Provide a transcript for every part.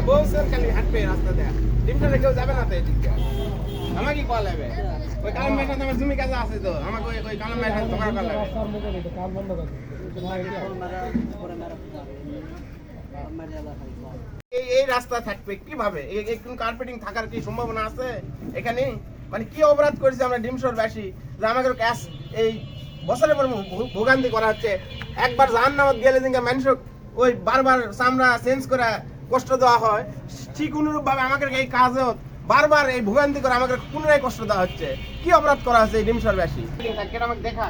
বউসের খালি হাঁটবে রাস্তা দেয়া ডিমটা কেউ যাবে না তো এদিক দিয়ে আমাকে কল হবে ওই কালাম মেশাতে আমার জমি কাছে আছে তো আমাকে ওই কালাম মেশাতে তোমার কল হবে এই রাস্তা থাকবে কিভাবে একটু কার্পেটিং থাকার কি সম্ভাবনা আছে এখানে মানে কি অপরাধ করেছে আমরা ডিমশোরবাসী যে আমাদের ক্যাশ এই বছরের পর ভোগান্তি করা হচ্ছে একবার জাহান্নামত গেলে দিনকে মানুষ ওই বারবার চামড়া চেঞ্জ করে কষ্ট দেওয়া হয় ঠিক অনুরূপভাবে আমাকে এই কাজে বারবার এই ভোগান্তি করে আমাকে পুনরায় কষ্ট দেওয়া হচ্ছে কি অপরাধ করা হচ্ছে এই ডিমশোরবাসী আমাকে দেখা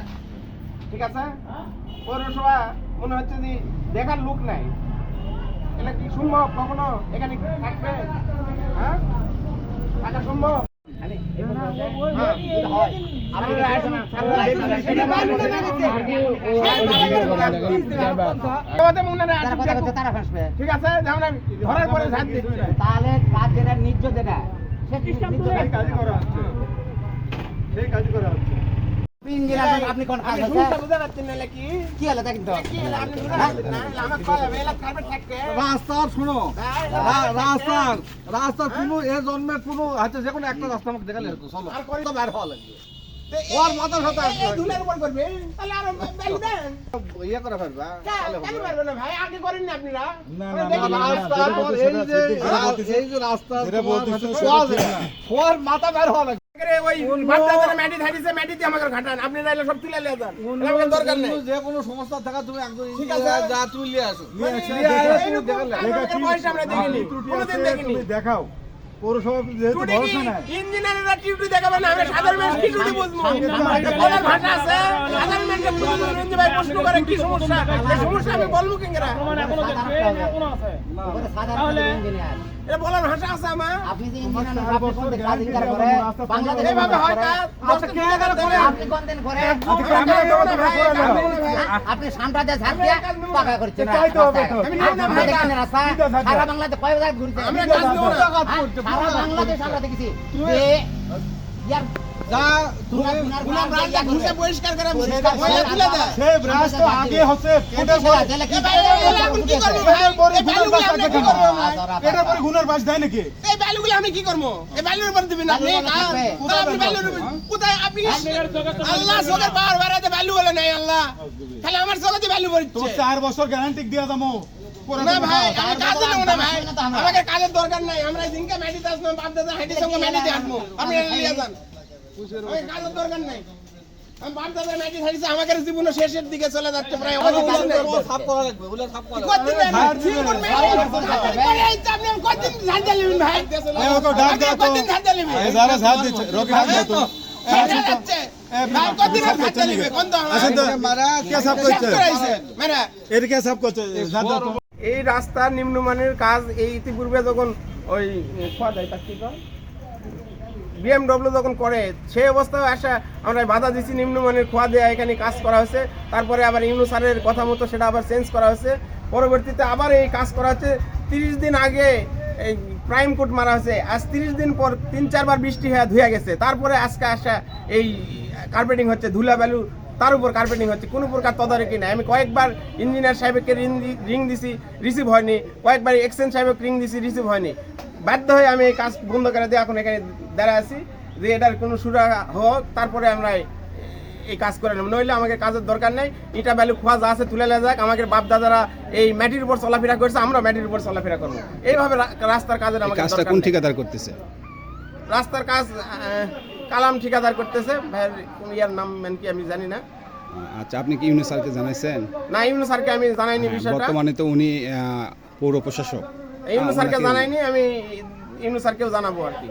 ঠিক আছে পৌরসভা মনে হচ্ছে যে দেখার লোক নাই এটা কি সম্ভব কখনো এখানে থাকবে হ্যাঁ থাকা সম্ভব ঠিক আছে ধরার পরে তাহলে কাজ যেটা নিজ যেটা সেই কাজ করা হচ্ছে সেই কাজ করা হচ্ছে আপনি কোন কাজ আছে বুঝতে পারছেন না কি হলো দেখেন তো কি হলো আপনি বুঝতে পারছেন না আমার কল হবে এলা কার্পেট থাকে রাস্তা শুনো রাস্তা কোনো এ জন্মের কোনো আছে যে কোনো একটা রাস্তা আমাকে দেখালে হতো চলো আর কত বার হওয়া লাগবে ওর মাথার সাথে দুলের উপর করবে তাহলে আর বেলু দেন ইয়ে করে ফেলবা কেন পারবে না ভাই আগে করেন না আপনারা এই যে রাস্তা ওর মাথা বের হওয়া লাগবে ওই বাচ্চাদের ম্যাডি ধাইছে ম্যাডি দিয়ে আমাকে ঘাটান আপনি রাইলে সব তুলে নিয়ে যান আমাকে দরকার নেই যে কোনো সমস্যা থাকা তুমি একদম ঠিক আছে যা তুই নিয়ে আসো পয়সা আমরা দেখিনি কোনোদিন দেখিনি দেখাও পৌরসভা যেহেতু ভরসা নাই ইঞ্জিনিয়াররা টিউটি দেখাবে না আমরা সাধারণ মানুষ কি টিউটি বুঝবো কোন ভাষা আছে সাধারণ মানুষ বুঝবো ভাই প্রশ্ন করে কি সমস্যা এই সমস্যা আমি বলবো কেঙ্গরা এখনো দেখবে এখনো আছে তাহলে ইঞ্জিনিয়ার এটা বলার ভাষা আছে আমার আপনি যে ইঞ্জিনিয়ার আপনি কোন দিন কাজ করে বাংলাদেশে এভাবে হয় কাজ আচ্ছা কে করে আপনি কোন দিন করে আপনি সামরাজ্য ঝাড় দিয়ে পাকা করছেন আমি দেখেন রাস্তা সারা বাংলাদেশে কয় জায়গা ঘুরছে আমরা কাজ দেব না সারা বাংলাদেশ আমরা দেখেছি যে ইয়ার যা গুলাম রাজা ঘুরে পরিষ্কার করে ময়লা তুলে দেয় সেই রাস্তা আগে হচ্ছে এটা কি কি করব ভাই এই বালুগুলো আমি কি করব এটা পরে গুনার বাস দেয় নাকি এই বালুগুলো আমি কি করব এই বালুর উপর দিবেন আপনি আপনি বালুর কোথায় আপনি আল্লাহ সবার পাওয়ার বাড়াতে বালু বলে নাই আল্লাহ তাহলে আমার জগতে বালু পড়ছে তো 4 বছর গ্যারান্টি দিয়া দামো না ভাই আমি কাজ দেব না ভাই আমাকে কাজের দরকার নাই আমরা দিনকে মেডিতে আসবো বাপ দাদা হাইটির সঙ্গে মেডিতে আসবো আপনি নিয়ে যান ওই কাজের দরকার নাই আমি বাপ দাদা মেডি হাইটিছে আমাকে জীবন শেষের দিকে চলে যাচ্ছে প্রায় অনেক কিছু নেই সাফ করা লাগবে ওগুলা সাফ করা কতদিন আপনি কতদিন ঝাড় দিলেন ভাই এই ওকে ডাক দাও তো কতদিন ঝাড় দিলেন এই যারা ঝাড় দিচ্ছে রকি ডাক দাও তো ভাই কতদিন ঝাড় দিলেন কোন তো আসেন তো মারা কে সাফ করছে মেরা এর কে সাফ করছে ঝাড় দাও তো এই রাস্তার নিম্নমানের কাজ এই ইতিপূর্বে যখন ওই খোয়া যায় তার কি কয় বিএমডব্লিউ যখন করে সেই অবস্থায় আসা আমরা বাধা দিচ্ছি নিম্নমানের খোয়া দেওয়া এখানে কাজ করা হয়েছে তারপরে আবার ইউনু স্যারের কথা মতো সেটা আবার চেঞ্জ করা হয়েছে পরবর্তীতে আবার এই কাজ করা হচ্ছে 30 দিন আগে এই প্রাইম কোট মারা হয়েছে আজ 30 দিন পর 3-4 বার বৃষ্টি হয়ে ধুয়ে গেছে তারপরে আজকে আসা এই কার্পেটিং হচ্ছে ধুলা বালু তার উপর কার্পেটিং হচ্ছে কোনো প্রকার তদারকি নাই আমি কয়েকবার ইঞ্জিনিয়ার সাহেবকে রিং দিছি রিসিভ হয়নি কয়েকবার এক্সচেঞ্জ সাহেবকে রিং দিছি রিসিভ হয়নি বাধ্য হয়ে আমি এই কাজ বন্ধ করে দিয়ে এখন এখানে দাঁড়ায় আছি যে এটার কোনো সুরা হোক তারপরে আমরা এই কাজ করে নেব নইলে আমাকে কাজের দরকার নেই ইটা ভ্যালু খোয়া যা আছে তুলে নেওয়া যাক আমাদের বাপ দাদারা এই মাটির উপর চলাফেরা করছে আমরা মাটির উপর চলাফেরা করবো এইভাবে রাস্তার কাজের আমাকে কাজটা কোন ঠিকাদার করতেছে রাস্তার কাজ কালাম ঠিকাদার করতেছে ভাইয়ের কোন ইয়ার নাম কি আমি জানি না আচ্ছা আপনি কি ইউনুস স্যারকে জানাইছেন না ইউনুস স্যারকে আমি জানাইনি বিষয়টা বর্তমানে তো উনি পৌর প্রশাসক ইউনুস স্যারকে জানাইনি আমি ইউনুস স্যারকেও জানাবো আর কি